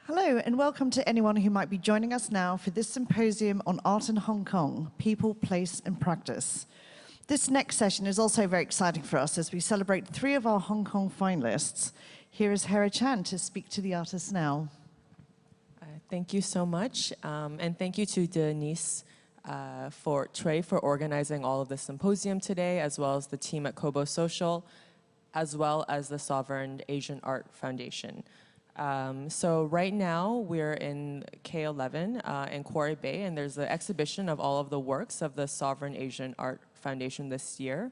Hello and welcome to anyone who might be joining us now for this symposium on art in Hong Kong, people, place and practice. This next session is also very exciting for us as we celebrate 3 of our Hong Kong finalists. Here is Hera Chan to speak to the artists now. Thank you so much, and thank you to Denise Chui for organizing all of this symposium today, as well as the team at CoBo Social, as well as the Sovereign Asian Art Foundation. So right now we're in K11 in Quarry Bay, and there's an exhibition of all of the works of the Sovereign Asian Art Foundation this year.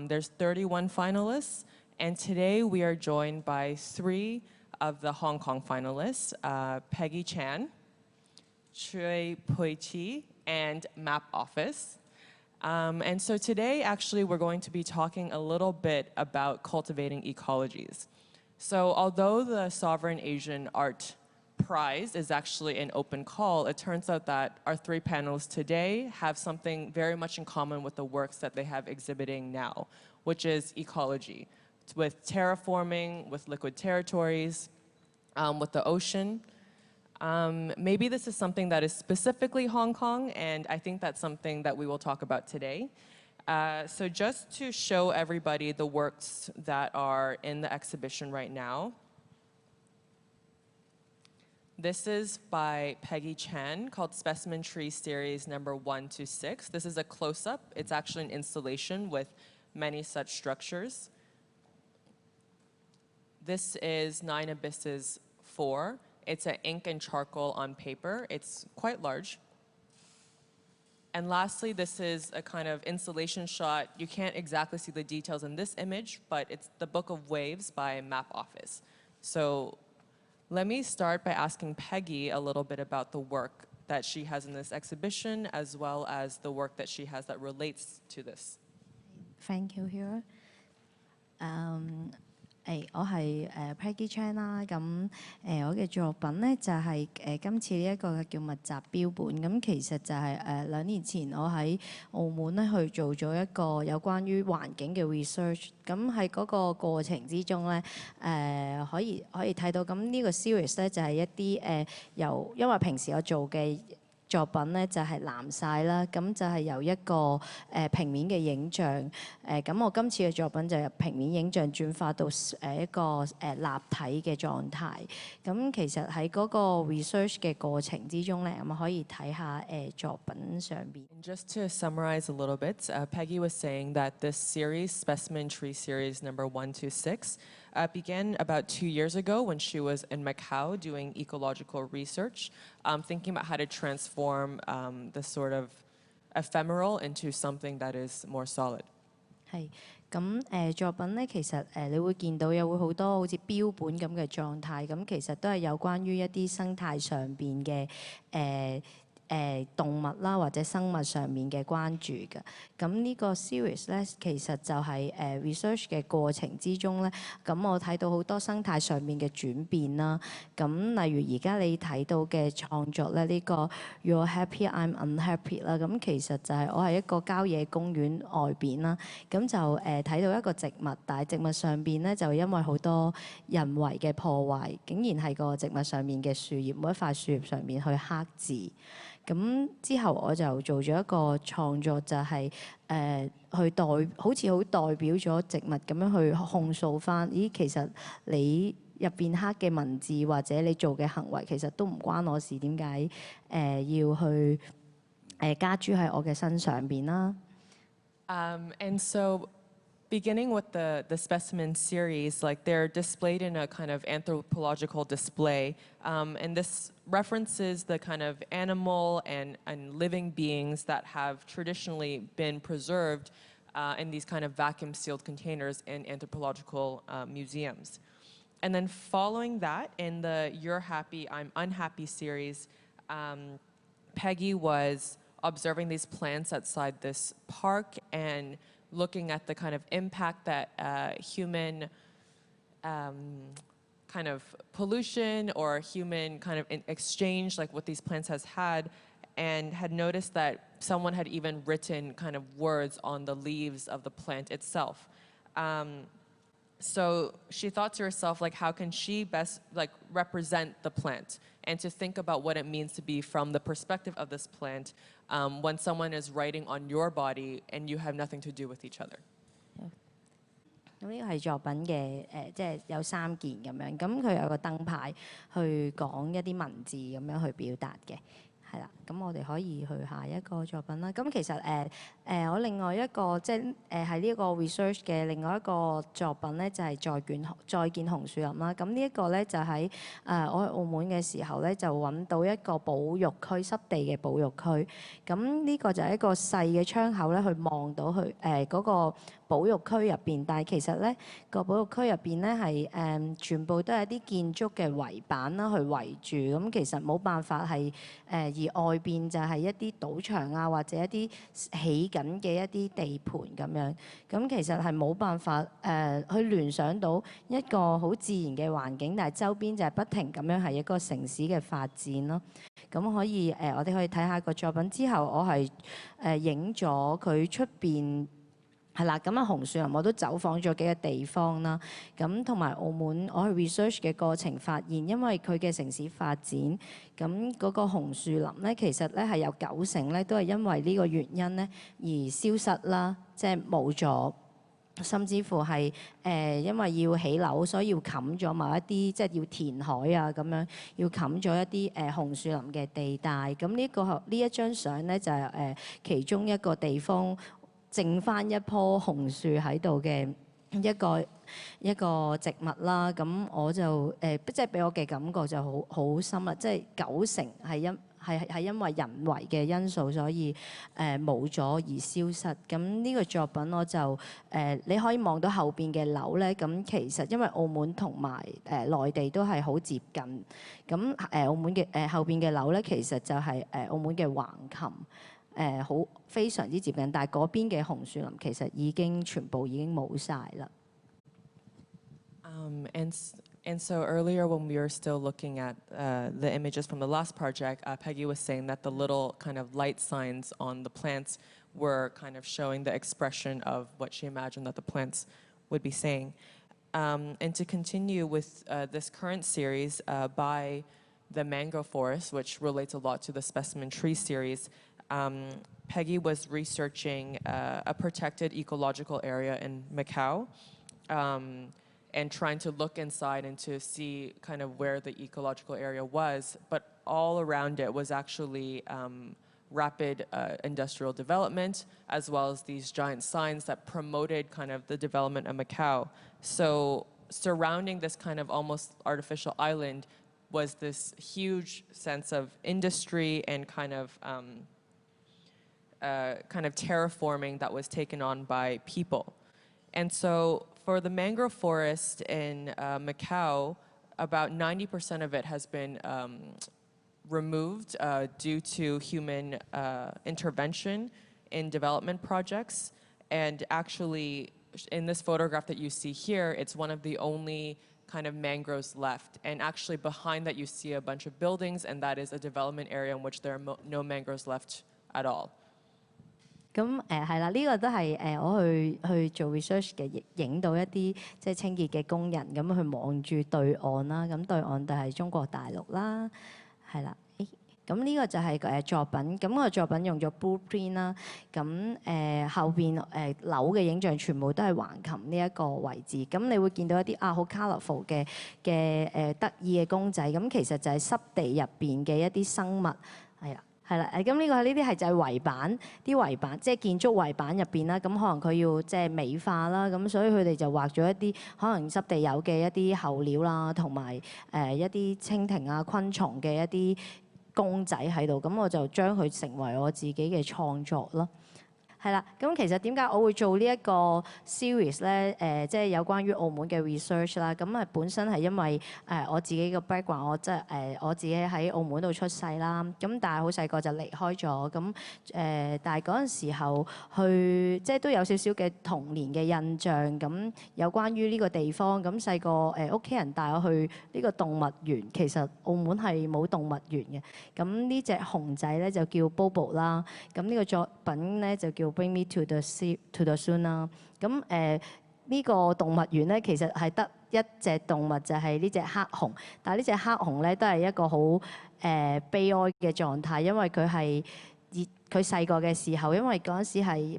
There's 31 finalists, and today we are joined by 3 of the Hong Kong finalists, Peggy Chan, Chui Pui-chee, and Map Office. And so today actually we're going to be talking a little bit about cultivating ecologies. So although the Sovereign Asian Art Prize is actually an open call, it turns out that our 3 panelists today have something very much in common with the works that they have exhibiting now, which is ecology, with terraforming, with liquid territories, with the ocean. Maybe this is something that is specifically Hong Kong, and I think that's something that we will talk about today. So just to show everybody the works that are in the exhibition right now. This is by Peggy Chan, called Specimen Tree Series number 1 to 6. This is a close-up. It's actually an installation with many such structures. This is 9 Abysses 4. It's an ink and charcoal on paper. It's quite large. And lastly, this is a kind of installation shot. You can't exactly see the details in this image, but it's the Book of Waves by Map Office. So let me start by asking Peggy a little bit about the work that she has in this exhibition, as well as the work that she has that relates to this. Thank you, Hera. 我係Peggy Chan 啦，咁我嘅作品咧就係今次呢一個叫密集標本，咁其實就係2年前我喺澳門咧去做咗一個有關於環境嘅 research， 咁喺嗰個過程之中咧可以睇到，咁呢個 series 咧就係一啲因為平時我做嘅作品咧就係藍晒啦，咁就係由一個平面嘅影像，咁我今次嘅作品就由平面影像轉化到一個立體嘅狀態。咁其實喺嗰個 research 嘅過程之中咧，咁可以睇下作品上邊。Just to summarize a little bit, Peggy was saying that this series, Specimen Tree Series number 1 to 6, began about 2 years ago when she was in Macau doing ecological research, thinking about how to transform the sort of ephemeral into something that is more solid. 係咁作品咧，其實你會見到有好多好似標本咁嘅狀態，咁其實都係有關於一啲生態上邊嘅動物啦，或者生物上面嘅關注嘅。咁呢個 series 咧，其實就係research 嘅過程之中咧，咁我睇到好多生態上面嘅轉變啦。咁例如而家你睇到嘅創作咧，呢個 You're happy, I'm unhappy 啦。咁其實就係我係一個郊野公園外邊啦。咁就睇到一個植物，但係植物上邊咧就因為好多人為嘅破壞，竟然係個植物上面嘅樹葉，每一塊樹葉上面去刻字。咁之後我就做咗一個創作，就係好似好代表咗植物咁樣去控訴翻，咦，其實你入邊刻嘅文字或者你做嘅行為，其實都唔關我事，點解要去加諸喺我嘅身上邊啦？And so, beginning with the specimen series, like they're displayed in a kind of anthropological display, and this references the kind of animal and living beings that have traditionally been preserved in these kind of vacuum-sealed containers in anthropological museums. And then following that, in the You're Happy, I'm Unhappy series, Peggy was observing these plants outside this park and looking at the kind of impact that human kind of pollution or human kind of exchange, like what these plants has had, and had noticed that someone had even written kind of words on the leaves of the plant itself. So she thought to herself, like, how can she best like represent the plant and to think about what it means to be from the perspective of this plant when someone is writing on your body and you have nothing to do with each other. 咁呢個係作品嘅即係有3件咁樣，咁佢有個燈牌去講一啲文字咁樣去表達嘅。係啦，咁我哋可以去下一個作品啦。咁其實我另外一個即係係呢一個 research 嘅另外一個作品咧，就係再見紅樹林啦。咁呢一個咧就喺我去澳門嘅時候咧，就揾到一個保育區濕地嘅保育區。咁呢個就係一個細嘅窗口咧，去望到去嗰個保育區入邊。但係其實咧個保育區入邊咧係全部都係一啲建築嘅圍板啦，去圍住。咁其實冇辦法係而外邊就係一啲賭場啊，或者一啲起緊嘅一啲地盤咁樣。咁其實係冇辦法去聯想到一個好自然嘅環境，但係周邊就係不停咁樣係一個城市嘅發展咯。咁可以我哋可以睇下個作品之後，我係影咗佢出邊。係啦，咁紅樹林我都走訪咗幾個地方啦，咁同埋澳門我去 research 嘅過程發現，因為佢嘅城市發展，咁嗰個紅樹林咧，其實咧係有90%咧都係因為呢個原因咧而消失啦，即係冇咗。甚至乎係因為要起樓，所以要冚咗某一啲，即係要填海啊咁樣，要冚咗一啲紅樹林嘅地帶。咁呢一張相咧就係其中一個地方。剩翻一棵紅樹喺度嘅一個植物啦，咁我就即係俾我嘅感覺就好深啦，即係90%係因為人為嘅因素，所以冇咗而消失。咁呢個作品我就你可以望到後邊嘅樓咧，咁其實因為澳門同埋內地都係好接近，咁澳門嘅後邊嘅樓咧，其實就係澳門嘅橫琴。好非常之接近，但係嗰邊嘅紅樹林其實全部已經冇晒啦。And so earlier when we were still looking at the images from the last project, Peggy was saying that the little kind of light signs on the plants were kind of showing the expression of what she imagined that the plants would be saying. And to continue with this current series by the Mangrove Forest, which relates a lot to the Specimen Tree series, Peggy was researching a protected ecological area in Macau and trying to look inside and to see kind of where the ecological area was, but all around it was actually rapid industrial development, as well as these giant signs that promoted kind of the development of Macau. So surrounding this kind of almost artificial island was this huge sense of industry and kind of terraforming that was taken on by people. And so for the mangrove forest in Macau, about 90% of it has been removed due to human intervention in development projects. And actually, in this photograph that you see here, it's one of the only kind of mangroves left. And actually behind that you see a bunch of buildings, and that is a development area in which there are no mangroves left at all. 咁係啦，呢個都係我去做 research 嘅，影到一啲即係清潔嘅工人咁去望住對岸啦。咁對岸就係中國大陸啦，係啦。咁呢個就係作品，咁個作品用咗 blueprint 啦。咁後邊樓嘅影像全部都係橫琴呢一個位置。咁你會見到一啲好 colourful 嘅得意嘅公仔。咁其實就係濕地入邊嘅一啲生物，係啦。係啦，咁呢啲係就係圍板，啲圍板即係建築圍板入邊啦。咁可能佢要即係美化啦，咁所以佢哋就畫咗一啲可能濕地有嘅一啲候鳥啦，同埋一啲蜻蜓啊、昆蟲嘅一啲公仔喺度。咁我就將佢成為我自己嘅創作咯。係啦，咁其實點解我會做呢一個 series 咧？即係有關於澳門嘅 research 啦。咁本身係因為我自己嘅 background， 我自己喺澳門度出世啦。咁但係好細個就離開咗。咁但係嗰陣時候去即係都有少少嘅童年嘅印象。咁有關於呢個地方，咁細個屋企人帶我去呢個動物園。其實澳門係冇動物園嘅。咁呢隻熊仔咧就叫 Bobo 啦。咁呢個作品咧就叫Bring Me to the Zoo 啦。咁呢個動物園咧，其實係得一隻動物，就係呢隻黑熊。但係呢隻黑熊咧，都係一個好悲哀嘅狀態，因為佢細個嘅時候，因為嗰陣時係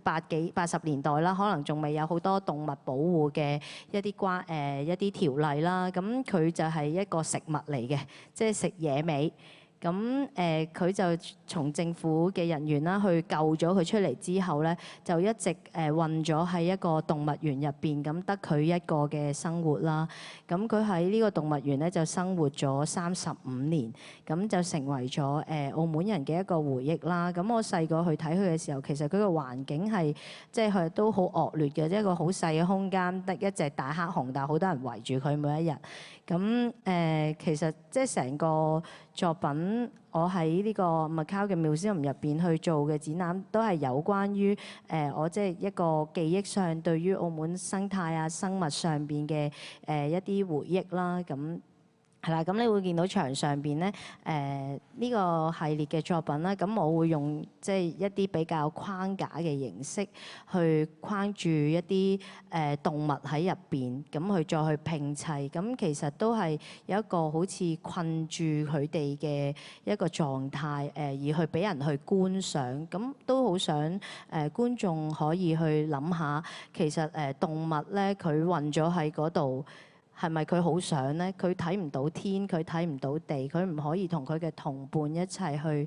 80年代啦，可能仲未有好多動物保護嘅一啲條例啦。咁佢就係一個食物嚟嘅，即係食野味。咁佢就從政府嘅人員啦去救咗佢出嚟之後咧，就一直困咗喺一個動物園入邊，咁得佢一個嘅生活啦。咁佢喺呢個動物園咧就生活咗35年，咁就成為咗澳門人嘅一個回憶啦。咁我細個去睇佢嘅時候，其實佢個環境係即係佢都好惡劣嘅，即係一個好細嘅空間，得一隻大黑熊，但係好多人圍住佢每一日。咁其實即係成個作品，我喺呢個 Macau 嘅 museum 入邊去做嘅展覽，都係有關於我即係一個記憶上對於澳門生態啊、生物上邊嘅一啲回憶啦。咁係啦，咁你會見到牆上邊咧呢個系列嘅作品啦。咁我會用即係一啲比較框架嘅形式去框住一啲動物喺入邊，咁去再去拼砌。咁其實都係有一個好似困住佢哋嘅一個狀態而去俾人去觀賞。咁都好想觀眾可以去諗下，其實動物咧佢困咗喺嗰度。係咪佢好想咧？佢睇唔到天，佢睇唔到地，佢唔可以同佢嘅同伴一齊去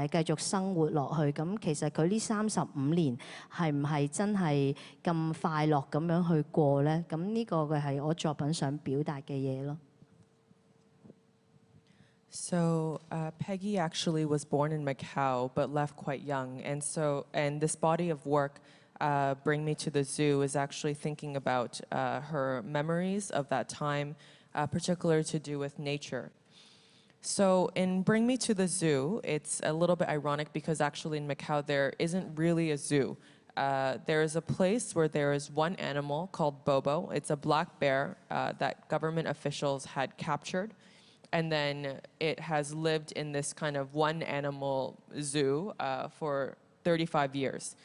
繼續生活落去。咁其實佢呢35年係唔係真係咁快樂咁樣去過咧？咁呢個嘅係我作品想表達嘅嘢咯。So Peggy actually was born in Macau but left quite young, and this body of work Bring Me to the Zoo is actually thinking about her memories of that time, particularly to do with nature. So in Bring Me to the Zoo, it's a little bit ironic because actually in Macau there isn't really a zoo. There is a place where there is one animal called Bobo. It's a black bear that government officials had captured. And then it has lived in this kind of one animal zoo for 35 years.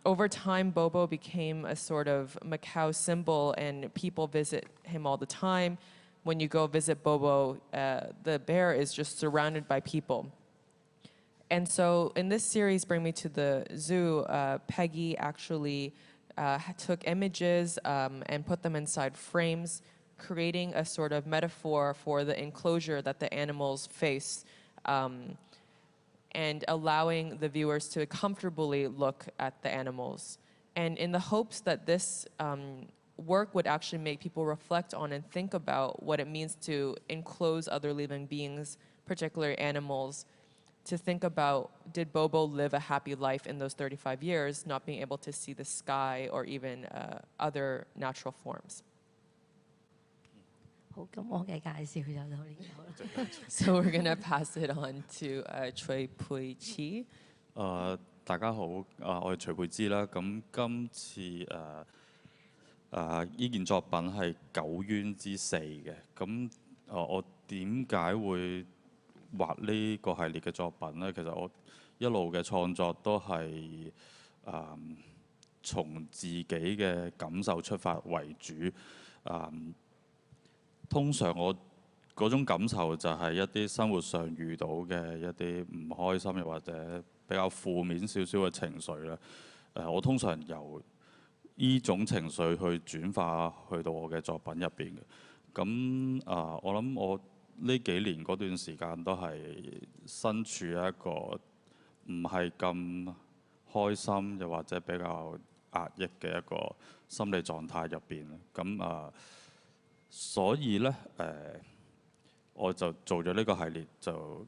Over time, Bobo became a sort of Macau symbol, and people visit him all the time. When you go visit Bobo, the bear is just surrounded by people. And so in this series, Bring Me to the Zoo, Peggy actually took images and put them inside frames, creating a sort of metaphor for the enclosure that the animals face. And allowing the viewers to comfortably look at the animals. And in the hopes that this work would actually make people reflect on and think about what it means to enclose other living beings, particularly animals, to think about, did Bobo live a happy life in those 35 years, not being able to see the sky or even other natural forms? 好，咁我嘅介紹就到呢度啦。So we're gonna pass it on to Chui Pui-chee. 大家好，我係徐佩芝啦。咁今次呢件作品係九淵之四嘅。咁我點解會畫呢個系列嘅作品呢？其實我一路嘅創作都係從自己嘅感受出發為主。通常我嗰種感受就係一啲生活上遇到嘅一啲唔開心，又或者比較負面少少嘅情緒啦。我通常由呢種情緒去轉化去到我嘅作品入邊嘅。咁我諗我呢幾年嗰段時間都係身處一個唔係咁開心，又或者比較壓抑嘅一個心理狀態入邊。咁所以咧我就做咗呢個系列，就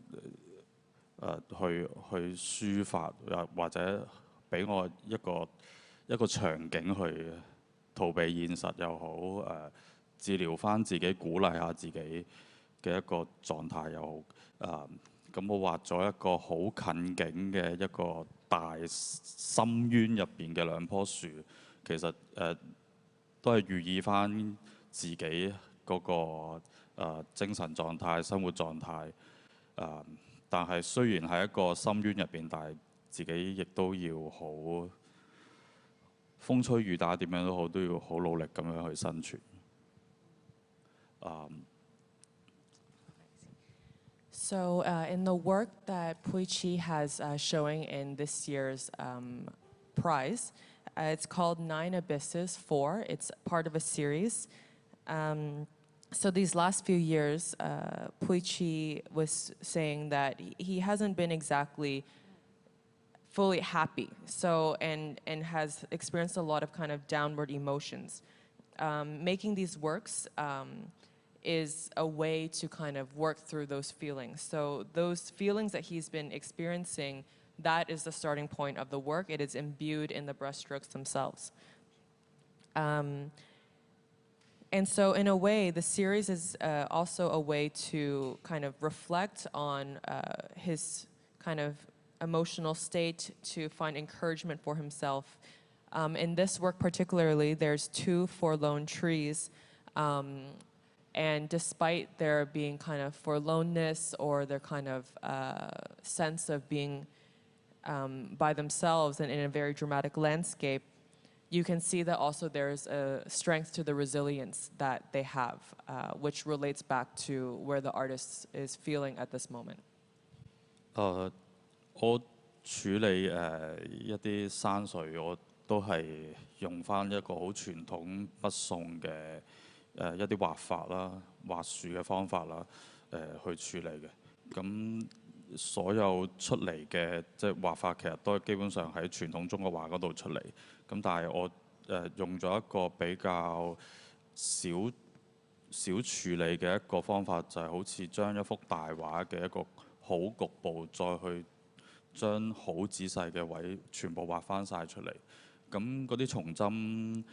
去抒發，或者俾我一個場景去逃避現實又好，治療返自己，鼓勵下自己嘅一個狀態又好。咁我畫咗一個好近景嘅一個大深淵入邊嘅兩棵樹，其實都係寓意返自己嗰個精神狀態、生活狀態。但係雖然喺一個深淵入邊，但係自己亦都要好風吹雨打點樣都好，都要好努力咁樣去生存。So in the work that Pui-chee has showing in this year's prize, it's called 9 Abysses 4. It's part of a series. So these last few years, Pui-chee was saying that he hasn't been exactly fully happy. So and has experienced a lot of kind of downward emotions. Making these works is a way to kind of work through those feelings. So those feelings that he's been experiencing, that is the starting point of the work. It is imbued in the brushstrokes themselves. And so in a way, the series is also a way to kind of reflect on his kind of emotional state, to find encouragement for himself. In this work particularly, there's 2 forlorn trees. And despite there being kind of forlornness or their kind of sense of being by themselves and in a very dramatic landscape, you can see that also there's a strength to the resilience that they have, which relates back to where the artist is feeling at this moment. 我處理一啲山水，我都係用翻一個好傳統北宋嘅一啲畫法啦、畫樹嘅方法啦，去處理嘅。咁所有出嚟嘅即係畫法，其實都係基本上喺傳統中國畫嗰度出嚟。咁但係我用咗一個比較少處理嘅一個方法，就係好似將一幅大畫嘅一個好局部，再去將好仔細嘅位全部畫翻晒出嚟。咁嗰啲松針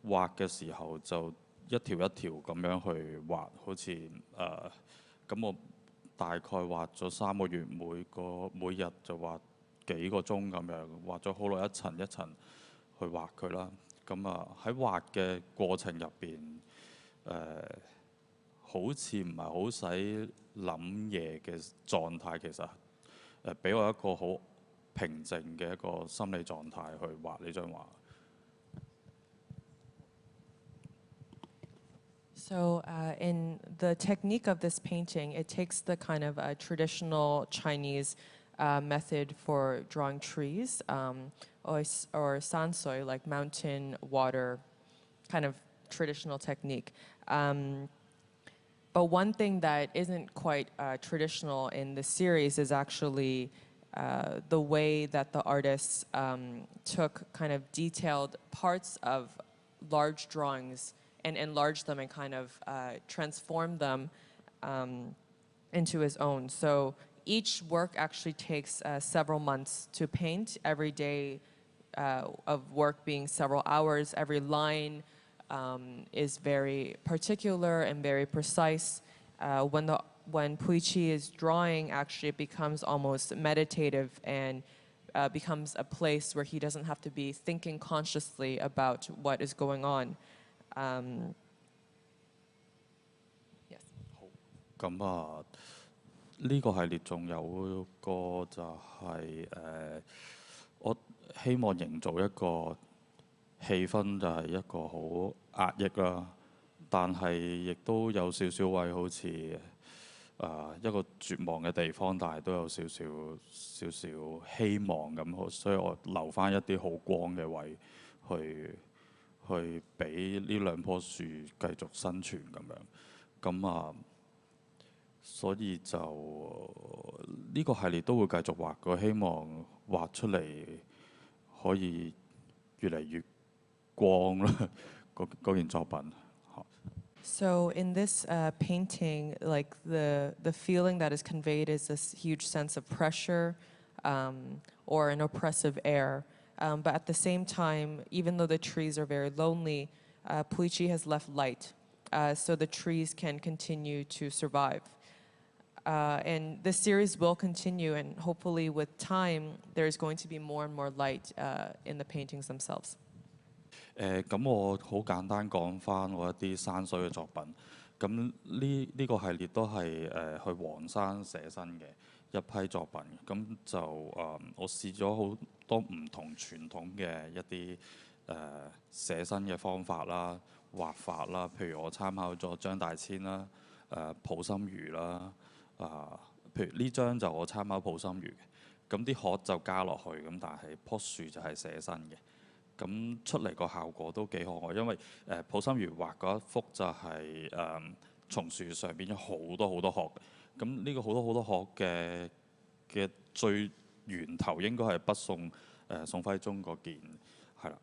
畫嘅時候就一條一條咁樣去畫，好似咁我大概畫咗3個月，每日就畫幾個鐘咁樣，畫咗好耐一層一層去畫佢啦。咁喺畫嘅過程入邊，好似唔係好使諗嘢嘅狀態，其實俾我一個好平靜嘅一個心理狀態去畫呢張畫。So in the technique of this painting, it takes the kind of traditional Chinese method for drawing trees, or sansui, like mountain water, kind of traditional technique. But one thing that isn't quite traditional in the series is actually the way that the artists took kind of detailed parts of large drawings and enlarged them and kind of transformed them into his own. So each work actually takes several months to paint, every day of work being several hours. Every line is very particular and very precise. When Pui-chee is drawing, actually it becomes almost meditative and becomes a place where he doesn't have to be thinking consciously about what is going on. Yes. 咁呢個系列仲有個就係我希望營造一個氣氛，就係一個好壓抑啦，但係亦都有少少位好似一個絕望嘅地方，但係都有少少希望咁，所以我留翻一啲好光嘅位去俾呢兩棵樹繼續生存咁樣。咁所以就呢個系列都會繼續畫嘅，希望畫出嚟可以越嚟越光啦嗰件作品。So in this painting, like the feeling that is conveyed is this huge sense of pressure or an oppressive air. But at the same time, even though the trees are very lonely, Pui-chee has left light, so the trees can continue to survive. And this series will continue, and hopefully with time, there's going to be more and more light in the paintings themselves. 咁我好簡單講翻我一啲山水嘅作品。咁呢個系列都係去黃山寫生嘅一批作品。咁就我試咗好多唔同傳統嘅一啲寫生嘅方法啦、畫法啦。譬如我參考咗張大千啦、抱心魚啦，譬如呢張就我參考抱心魚嘅，咁啲殼就加落去，咁但係樖樹就係寫生嘅，咁出嚟個效果都幾可愛，因為抱心魚畫嗰一幅就係松樹上邊有好多好多殼嘅，咁呢個好多好多殼嘅最源頭應該係北宋宋徽宗嗰件係啦，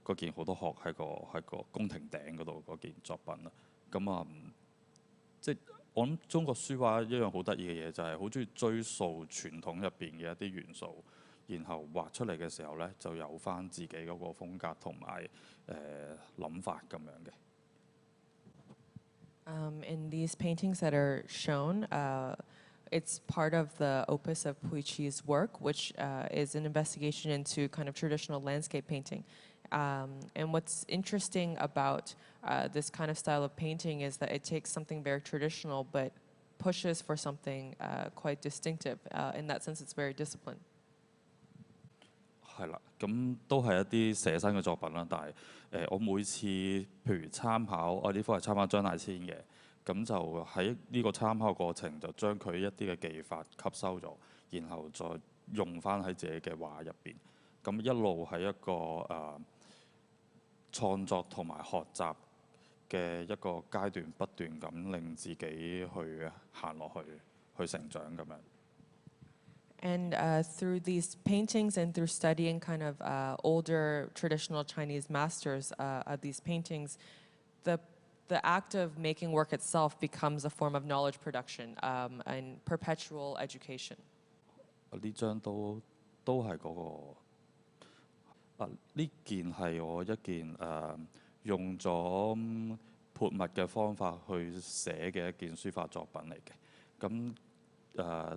嗰件好多殼喺個宮廷頂嗰度嗰件作品啦。咁即係我諗中國書畫一樣好得意嘅嘢，就係好中意追溯傳統入邊嘅一啲元素，然後畫出嚟嘅時候咧，就有翻自己嗰個風格同埋諗法咁樣嘅。In these paintings that are shown, it's part of the opus of Pui-chee's work, which is an investigation into kind of traditional landscape painting. And what's interesting about this kind of style of painting is that it takes something very traditional but pushes for something quite distinctive. In that sense, it's very disciplined. 係啦，咁都係一啲寫生嘅作品啦。但係我每次譬如參考，我呢幅係參考張大千嘅，咁就喺呢個參考過程就將佢一啲嘅技法吸收咗，然後再用翻喺自己嘅畫入邊。咁一路係一個創作同埋學習嘅一個階段，不斷咁令自己去行落去，去成長咁樣。And through these paintings and through studying kind of older traditional Chinese masters of these paintings, the act of making work itself becomes a form of knowledge production and perpetual education. 呢張都係嗰個呢件係我一件用咗潑墨嘅方法去寫嘅一件書法作品嚟嘅。咁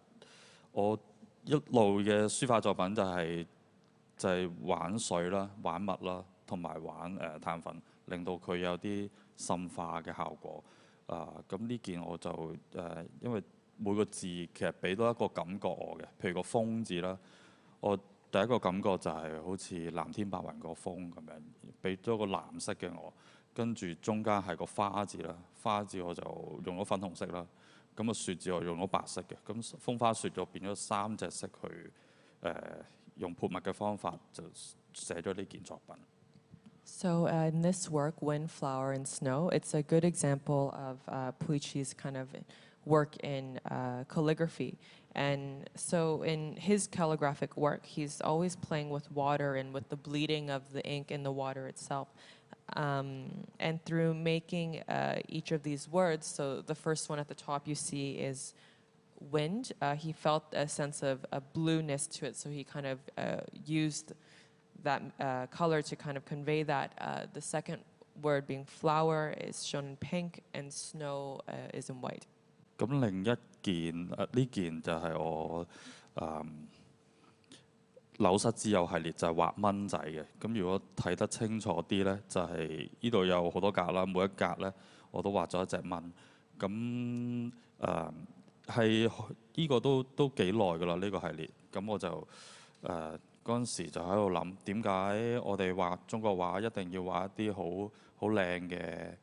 我一路嘅書法作品就係玩水啦、玩墨啦，同埋玩碳粉，令到佢有啲滲化嘅效果。咁呢件我就因為每個字其實俾到一個感覺我嘅，譬如個風字啦，我第一個感覺就係好似藍天白雲個風咁樣，俾咗個藍色嘅我，跟住中間係個花字啦，花字我就用咗粉紅色啦。咁個雪字我用咗白色嘅，咁風花雪咗變咗3隻色去用潑墨嘅方法就寫咗呢件作品。So in this work, Wind, Flower, and Snow, it's a good example of Pui-chee's kind of work in calligraphy. And so in his calligraphic work, he's always playing with water and with the bleeding of the ink in the water itself. And through making each of these words, so the first one at the top you see is wind. He felt a sense of a blueness to it, so he kind of used that color to kind of convey that. The second word being flower is shown in pink, and snow is in white. 咁另一件呢件就係我柳失之友系列就係畫蚊仔嘅。咁如果睇得清楚啲呢，就係呢度有好多格啦，每一格呢我都畫咗一隻蚊。咁係呢個都幾耐㗎啦，呢個系列。咁我就嗰陣時就喺度諗，點解我哋畫中國畫一定要畫一啲好靚嘅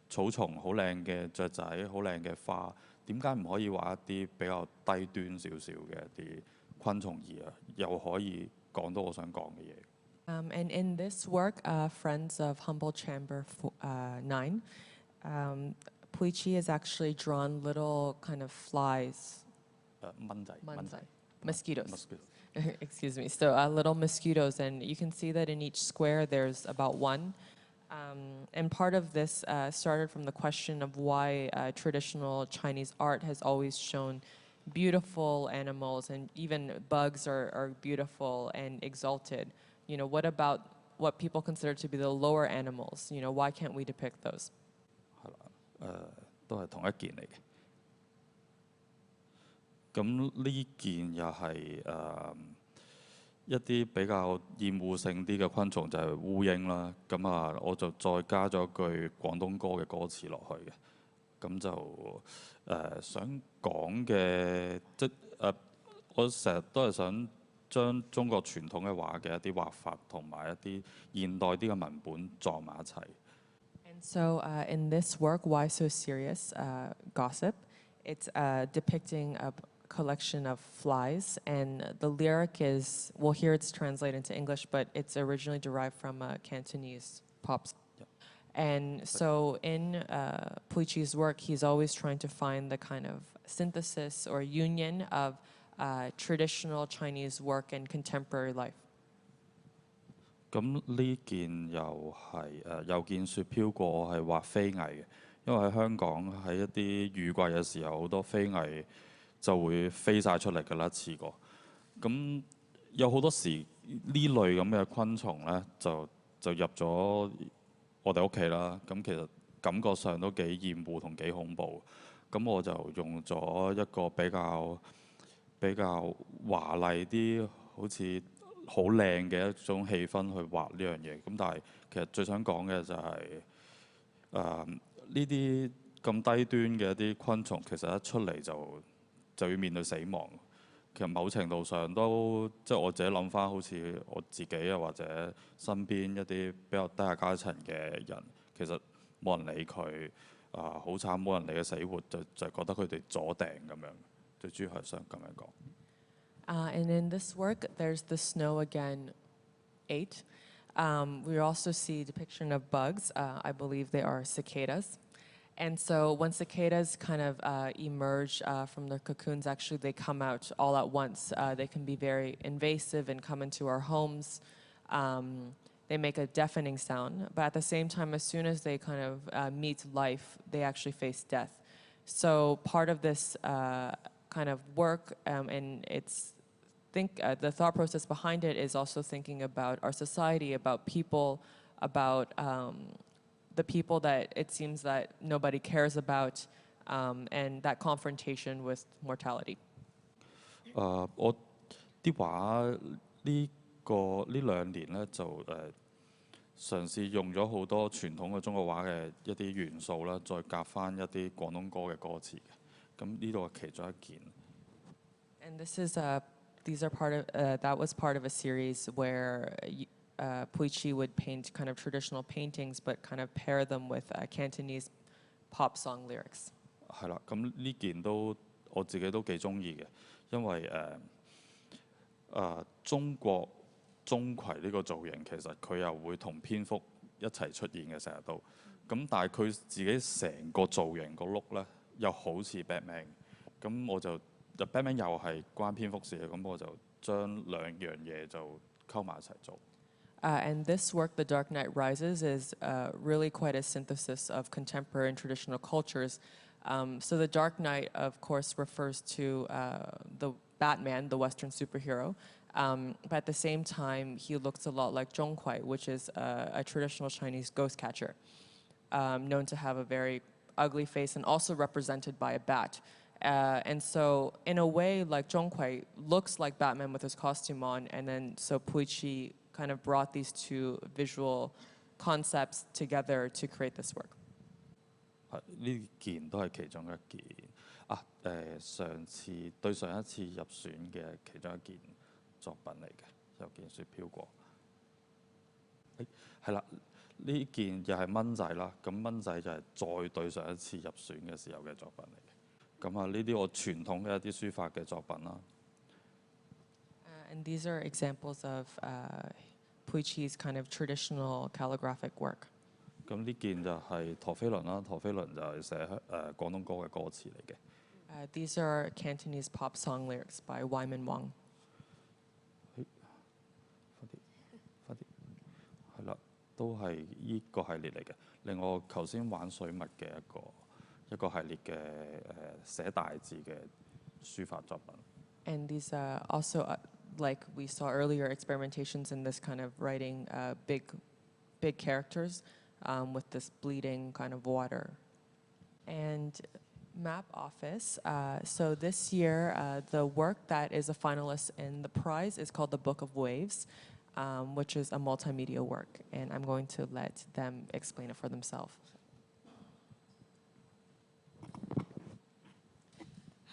草叢、好靚嘅雀仔、好靚嘅花？點解唔可以畫一啲比較低端少少嘅一啲昆蟲而又可以講到我想講嘅嘢？And in this work, Friends of Humboldt Chamber 9, Pui-chee has actually drawn little kind of flies. 蚊仔 Mosquitoes. Excuse me. So little mosquitoes, and you can see that in each square there's about one. And part of this started from the question of why traditional Chinese art has always shown beautiful animals, and even bugs are beautiful and exalted. You know, what about what people consider to be the lower animals? You know, why can't we depict those? 係啦，都係同一件嚟嘅。咁呢件又係一啲比較厭惡性啲嘅昆蟲就係烏蠅啦。咁我就再加咗句廣東歌嘅歌詞落去嘅。咁就想講嘅，我成日都係想將中國傳統嘅畫嘅一啲畫法同埋一啲現代啲嘅文本撞埋一齊。And so in this work, Why So Serious? Gossip, it's depicting a collection of flies, and the lyric is, well, here it's translated into English, but it's originally derived from a Cantonese pop song. And so in Pui-chee's work, he's always trying to find the kind of synthesis or union of traditional Chinese work and contemporary life. 咁呢件又係又見雪飄過，我係畫飛蟻嘅，因為喺香港喺一啲雨季嘅時候，好多飛蟻就會飛晒出嚟㗎啦，一次過。咁有好多時呢類咁嘅昆蟲咧，就入咗我哋屋企啦。咁其實感覺上都幾厭惡同幾恐怖。咁我就用咗一個比較華麗啲，好似好靚嘅一種氣氛去畫呢樣嘢。咁但係其實最想講嘅就係呢啲咁低端嘅一啲昆蟲，其實一出嚟就要面對死亡。其實某程度上都即係我自己諗翻，好似我自己啊，或者身邊一啲比較低下階層嘅人，其實冇人理佢好慘，冇人理嘅死活，就覺得佢哋阻定咁樣。最主要係想咁樣講。And in this work, there's the snow again 8. We also see depiction of bugs. I believe they are cicadas. And so when cicadas kind of emerge from their cocoons, actually they come out all at once. They can be very invasive and come into our homes. They make a deafening sound, but at the same time, as soon as they kind of meet life, they actually face death. So part of this kind of work, and the thought process behind it is also thinking about our society, about people, about the people that it seems that nobody cares about, and that confrontation with mortality. 我啲畫呢2年咧就嘗試用咗好多傳統嘅中國畫嘅一啲元素啦，再夾翻一啲廣東歌嘅歌詞嘅。咁呢度係其中一件。And these are part of that was part of a series where Pui-chee would paint kind of traditional paintings, but kind of pair them with Cantonese pop song lyrics. 係啦，咁呢件我自己都幾中意嘅，因為中國鍾馗呢個造型其實佢又會同蝙蝠一齊出現嘅成日都，咁但係佢自己成個造型個 look 咧又好似 Batman， 咁我就 Batman 又係關蝙蝠事嘅，咁我就將2樣嘢就溝埋一齊做。And this work, The Dark Knight Rises, is really quite a synthesis of contemporary and traditional cultures. So the Dark Knight, of course, refers to the Batman, the Western superhero. But at the same time, he looks a lot like Zhong Kui, which is a traditional Chinese ghost catcher, known to have a very ugly face and also represented by a bat. And so, in a way, like Zhong Kui looks like Batman with his costume on, and then so Pui-chee kind of brought these two visual concepts together to create this work. 呢件都係其中一件上一次入選嘅其中一件作品嚟嘅，有件雪飄過。係啦，呢件又係蚊仔啦，咁蚊仔就係再對上一次入選嘅時候嘅作品嚟嘅。咁呢啲我傳統嘅一啲書法嘅作品啦。And these are examples of Pui-chee's kind of traditional calligraphic work. 咁呢件就係陀飛輪啦，陀飛輪就係寫廣東歌嘅歌詞嚟嘅。These are Cantonese pop song lyrics by Wyman Wang. 快啲，係啦，都係依個系列嚟嘅。另外頭先玩水墨嘅一個系列嘅寫大字嘅書法作品。And these also, like we saw earlier, experimentations in this kind of writing big characters with this bleeding kind of water. And Map Office. So this year, the work that is a finalist in the prize is called The Book of Waves, which is a multimedia work. And I'm going to let them explain it for themselves.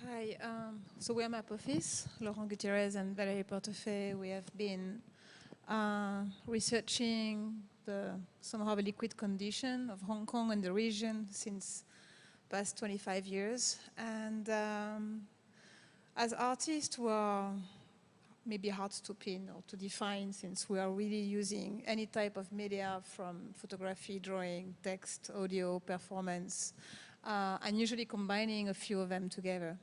Hi, so we're Map Office, Laurent Gutierrez and Valérie Portefeuille. We have been researching somehow the liquid condition of Hong Kong and the region since past 25 years. And as artists, we are maybe hard to pin or to define, since we are really using any type of media from photography, drawing, text, audio, performance, and usually combining a few of them together.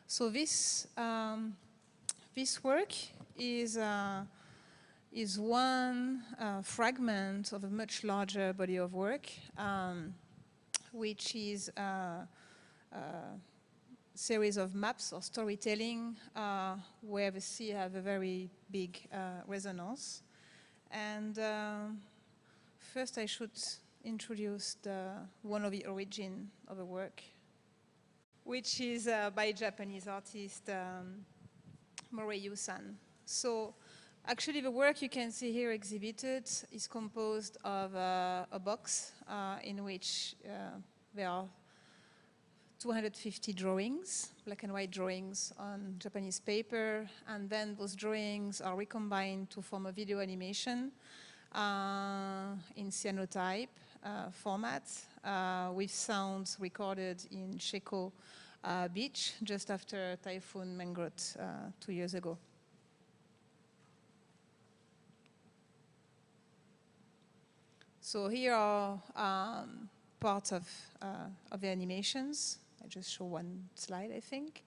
So this work is one fragment of a much larger body of work, which is a series of maps or storytelling where the sea have a very big resonance. And first I should introduce one of the origin of the work, which is by Japanese artist Morei Yusan. So actually the work you can see here exhibited is composed of a box in which there are 250 drawings, black and white drawings on Japanese paper, and then those drawings are recombined to form a video animation in cyanotype format with sounds recorded in Sheko beach just after Typhoon Mangrove 2 years ago. So here are parts of the animations. I just show one slide, I think.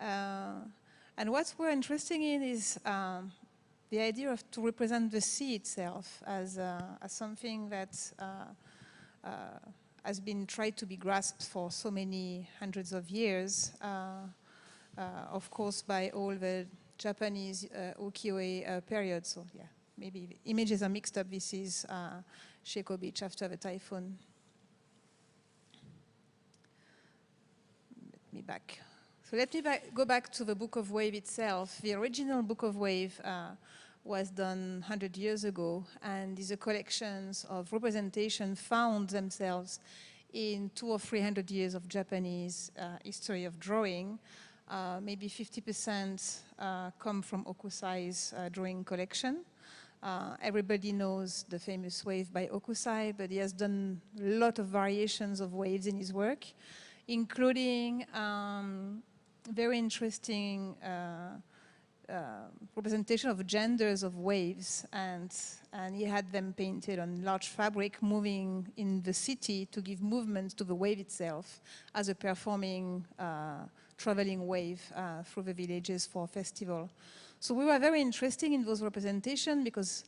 And what we're interested in is the idea of to represent the sea itself as something that has been tried to be grasped for so many hundreds of years, of course, by all the Japanese ukiyo-e period. So yeah, maybe the images are mixed up. This is Sheko Beach after the typhoon. So let me go back to the Book of Wave itself. The original Book of Wave was done 100 years ago, and is a collection of representations found themselves in 200 or 300 years of Japanese history of drawing. Maybe 50% come from Okusai's drawing collection. Everybody knows the famous wave by Okusai, but he has done a lot of variations of waves in his work, including very interesting representation of genders of waves, and he had them painted on large fabric moving in the city to give movement to the wave itself as a performing traveling wave through the villages for a festival. So we were very interested in those representations because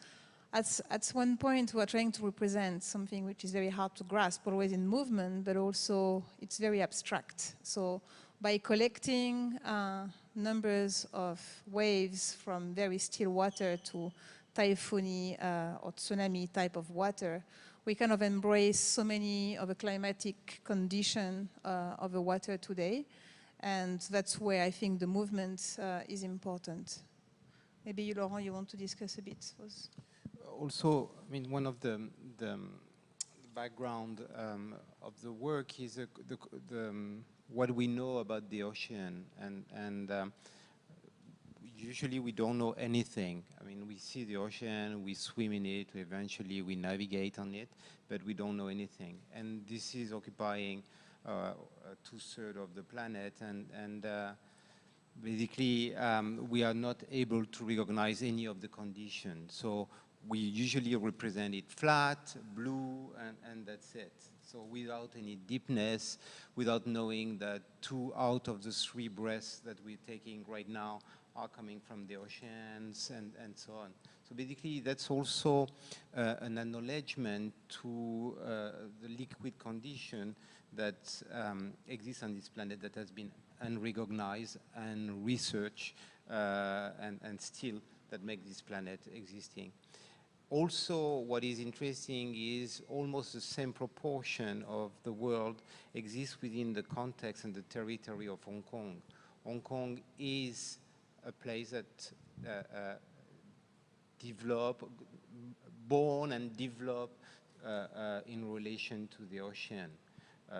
at one point we are trying to represent something which is very hard to grasp, always in movement, but also it's very abstract. So by collecting numbers of waves from very still water to typhoony or tsunami type of water, we kind of embrace so many of the climatic condition of the water today. And that's where I think the movement is important. Maybe you, Laurent, you want to discuss a bit? Also, I mean, one of the background of the work is what we know about the ocean, and usually we don't know anything. I mean, we see the ocean, we swim in it, eventually we navigate on it, but we don't know anything. And this is occupying 2/3 of the planet, and basically we are not able to recognize any of the conditions. So we usually represent it flat, blue, and that's it. So without any deepness, without knowing that 2 out of the 3 breaths that we're taking right now are coming from the oceans, and so on. So basically that's also an acknowledgement to the liquid condition that exists on this planet, that has been unrecognized and researched and still that make this planet existing. Also, what is interesting is almost the same proportion of the world exists within the context and the territory of Hong Kong. Hong Kong is a place that born and developed in relation to the ocean.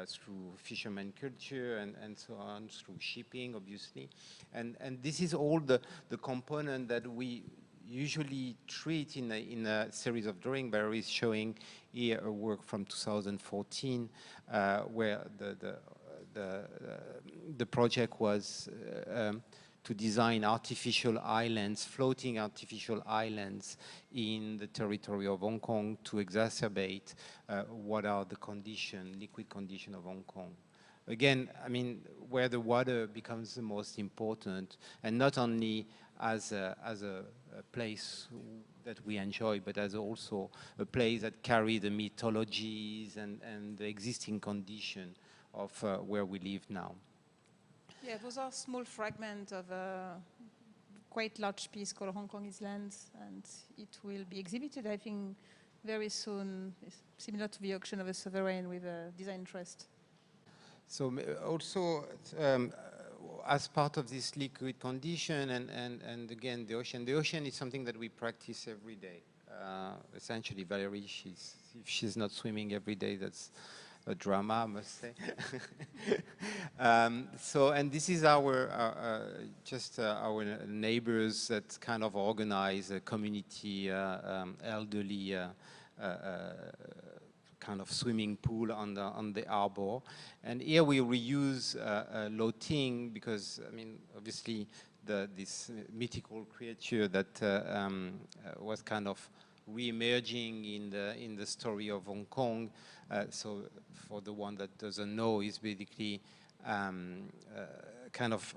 through fisherman culture and so on, through shipping, obviously. And this is all the component that we usually treat in a series of drawing berries, showing here a work from 2014 where the project was to design artificial islands, floating artificial islands in the territory of Hong Kong to exacerbate what are the liquid condition of Hong Kong. Again, I mean, where the water becomes the most important, and not only as a place that we enjoy, but as also a place that carry the mythologies and the existing condition of where we live now. Yeah, those are small fragments of a quite large piece called Hong Kong is Land, and it will be exhibited, I think, very soon. It's similar to the auction of a sovereign with a design trust. So also, as part of this liquid condition, and again, the ocean is something that we practice every day. Essentially, Valerie, if she's not swimming every day, that's a drama, I must say. And this is our neighbors that kind of organize a community, elderly kind of swimming pool on the harbor. And here we reuse Loting because, I mean, obviously this mythical creature that was kind of re-emerging in the story of Hong Kong. So for the one that doesn't know, is basically kind of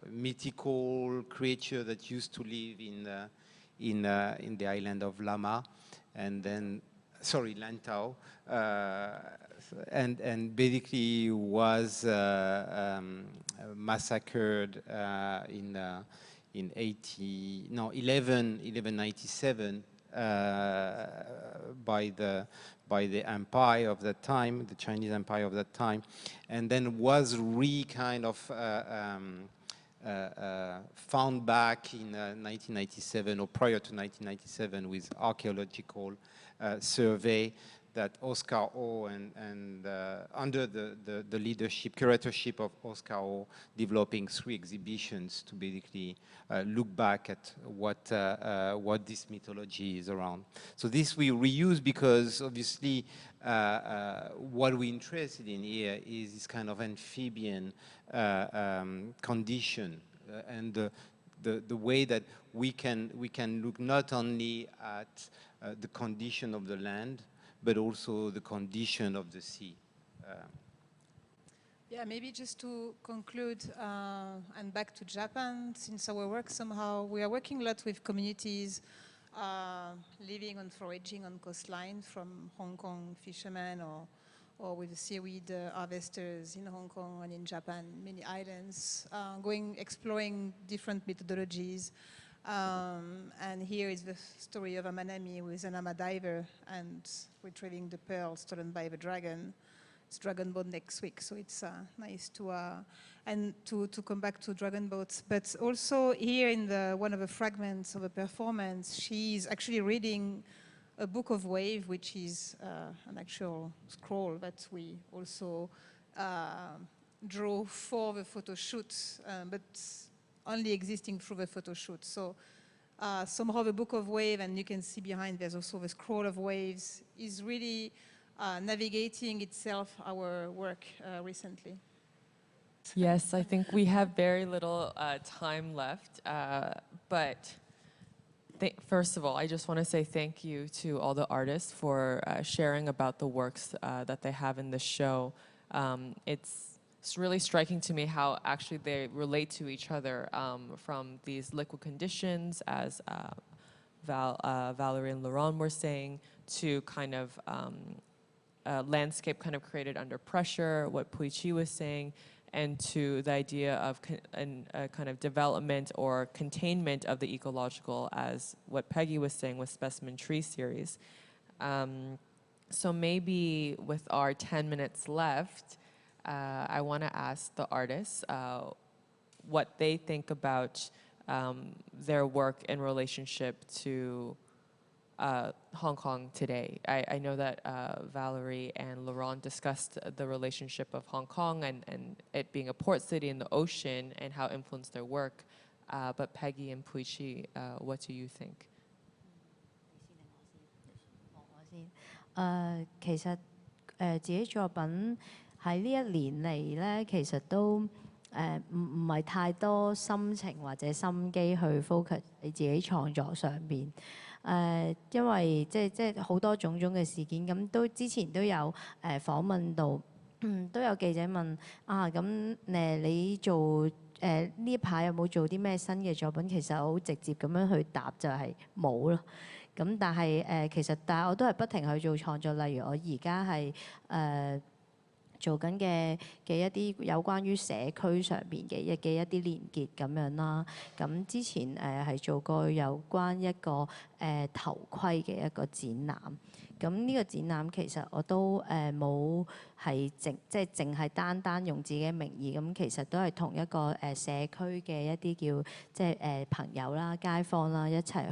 mythical creature that used to live in the island of Lama, and then Lantau, and basically was massacred in 1197 by the empire of that time, the Chinese empire of that time, and then was found back in 1997 or prior to 1997 with archaeological survey that Oscar O and under the curatorship of Oscar O, developing 3 exhibitions to basically look back at what this mythology is around. So this we reuse because obviously what we're interested in here is this kind of amphibian condition and the way that we can look not only at the condition of the land, but also the condition of the sea. Yeah, maybe just to conclude and back to Japan, since our work somehow, we are working a lot with communities living and foraging on coastline from Hong Kong fishermen or with the seaweed harvesters in Hong Kong and in Japan, many islands, exploring different methodologies. And here is the story of Amanami, who is an ama diver and retrieving the pearl stolen by the dragon. It's Dragon Boat next week, so it's nice to come back to Dragon Boats. But also here in one of the fragments of a performance, she's actually reading a book of wave, which is an actual scroll that we also drew for the photo shoot, but only existing through the photo shoot. So somehow the book of wave, and you can see behind there's also the scroll of waves, is really navigating itself our work recently. Yes, I think we have very little time left, but first of all, I just want to say thank you to all the artists for sharing about the works that they have in the show. It's really striking to me how actually they relate to each other from these liquid conditions, as Valerie and Laurent were saying, to kind of landscape kind of created under pressure, what Pui-chee was saying, and to the idea of a kind of development or containment of the ecological, as what Peggy was saying with Specimen Tree series. So maybe with our 10 minutes left, I want to ask the artists what they think about their work in relationship to Hong Kong today? I know that Valerie and Laurent discussed the relationship of Hong Kong and it being a port city in the ocean and how it influenced their work. But Peggy and Pui-chee, what do you think? 其實自己作品喺呢一年嚟咧，其實都唔係太多心情或者心機去 focus 喺自己創作上邊。因為即係好多種種嘅事件，咁都之前都有訪問到，都有記者問啊，咁你做呢一排有冇做啲咩新嘅作品？其實我好直接咁樣去答就係冇咯。咁但係我都係不停去做創作，例如我而家係做緊嘅一啲有關於社區上邊嘅一啲連結咁樣啦。咁之前係做過有關一個頭盔嘅一個展覽。咁呢個展覽其實我都冇係淨係單用自己嘅名義，咁其實都係同一個社區嘅一啲叫即係朋友啦、街坊啦一齊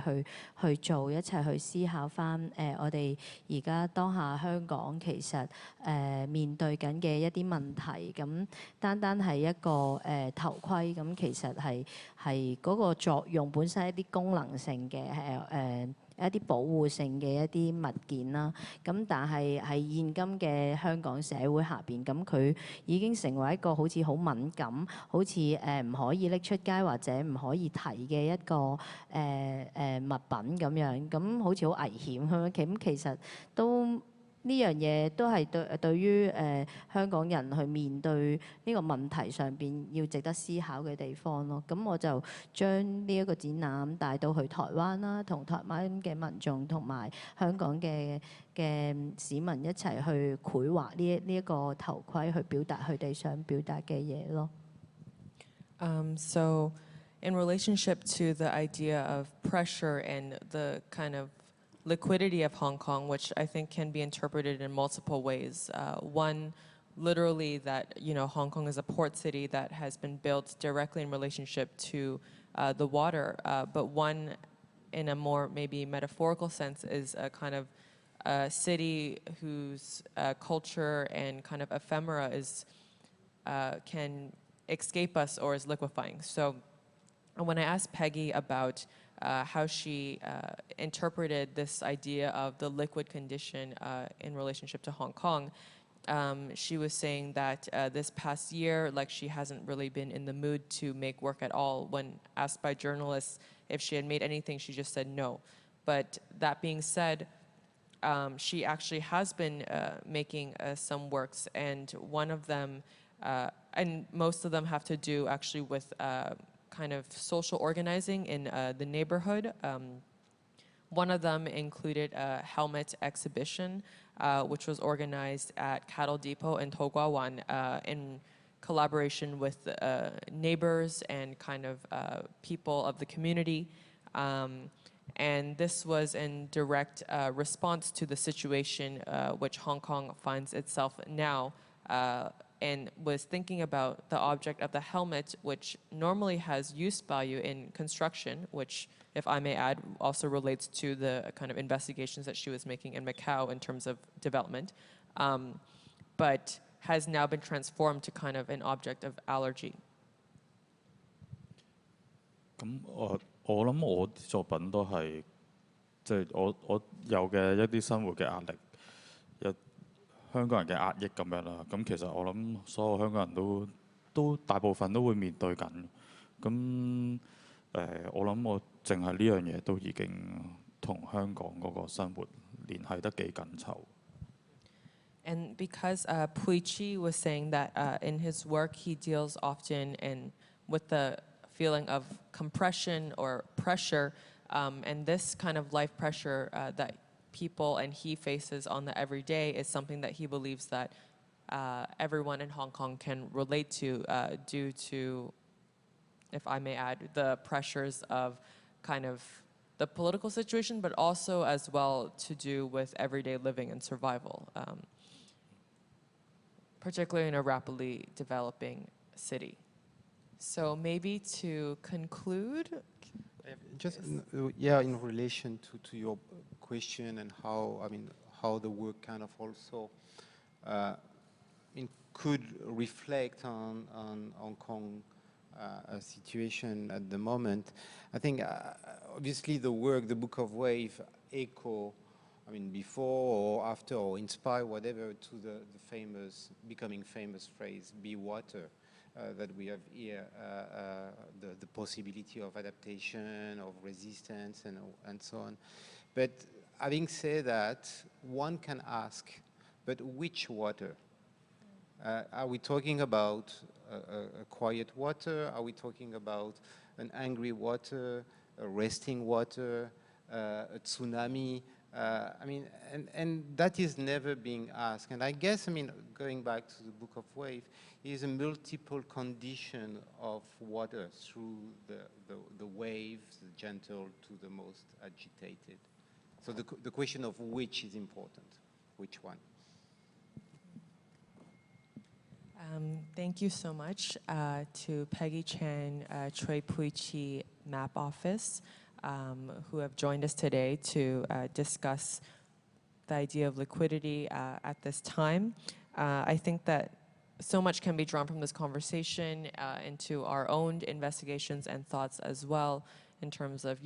去做，一齊去思考翻我哋而家當下香港其實面對緊嘅一啲問題。咁單係一個頭盔，咁其實係嗰個作用本身係一啲功能性嘅一啲保護性嘅一啲物件啦，咁但係喺現今嘅香港社會下邊，咁佢已經成為一個好似好敏感、好似唔可以拎出街或者唔可以提嘅一個物品咁樣，咁好似好危險咁樣。咁其實都呢樣嘢都係對於香港人去面對呢個問題上邊要值得思考嘅地方咯。咁我就將呢一個展覽帶到去台灣啦，同台灣嘅民眾同埋香港嘅市民一齊去繪畫呢一個頭盔，去表達佢哋想表達嘅嘢咯。So in relationship to the idea of pressure and the kind of liquidity of Hong Kong, which I think can be interpreted in multiple ways. One, literally that, Hong Kong is a port city that has been built directly in relationship to the water. But one, in a more maybe metaphorical sense, is a kind of a city whose culture and kind of ephemera can escape us or is liquefying. So when I asked Peggy about how she interpreted this idea of the liquid condition in relationship to Hong Kong, she was saying that this past year, like, she hasn't really been in the mood to make work at all. When asked by journalists if she had made anything, she just said no. But that being said, she actually has been making some works, and one of them, and most of them have to do actually with kind of social organizing in the neighborhood. One of them included a helmet exhibition, which was organized at Cattle Depot in To Kwa Wan in collaboration with neighbors and kind of people of the community. And this was in direct response to the situation which Hong Kong finds itself now, and was thinking about the object of the helmet, which normally has use value in construction, which, if I may add, also relates to the kind of investigations that she was making in Macau in terms of development, but has now been transformed to kind of an object of allergy. 咁我諗我啲作品都係即係我有嘅一啲生活嘅壓力，香港人嘅壓抑咁樣啦。咁其實我諗所有香港人都大部分都會面對緊。咁我諗我淨係呢樣嘢都已經同香港嗰個生活聯繫得幾緊湊。And because Pui-chee was saying that in his work he deals often with the feeling of compression or pressure, and this kind of life pressure that people and he faces on the everyday is something that he believes that everyone in Hong Kong can relate to due to, if I may add, the pressures of kind of the political situation, but also as well to do with everyday living and survival, particularly in a rapidly developing city. So maybe to conclude, Just yeah, in relation to your question and how how the work kind of also could reflect on Hong Kong situation at the moment. I think obviously the work, the Book of Wave, echo, before or after or inspire whatever to the famous, becoming famous phrase, be water. That we have here, the possibility of adaptation, of resistance, and so on. But having said that, one can ask, but which water? Are we talking about a quiet water? Are we talking about an angry water, a resting water, a tsunami? And that is never being asked. And I guess, going back to the Book of Wave, is a multiple condition of water through the waves, the gentle to the most agitated. So the question of which is important, which one? Thank you so much to Peggy Chan, Chui Pui-chee Map Office, who have joined us today to discuss the idea of liquidity at this time. I think that so much can be drawn from this conversation into our own investigations and thoughts as well, in terms of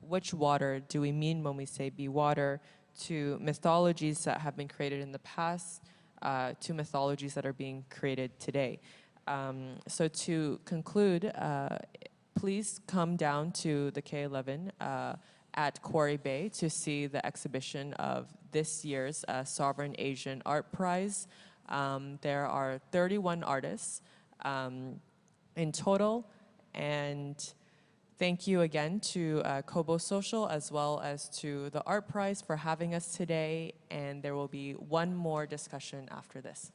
which water do we mean when we say be water, to mythologies that have been created in the past, to mythologies that are being created today. So to conclude, please come down to the K11 at Quarry Bay to see the exhibition of this year's Sovereign Asian Art Prize. There are 31 artists in total, and thank you again to CoBo Social as well as to the Art Prize for having us today, and there will be one more discussion after this.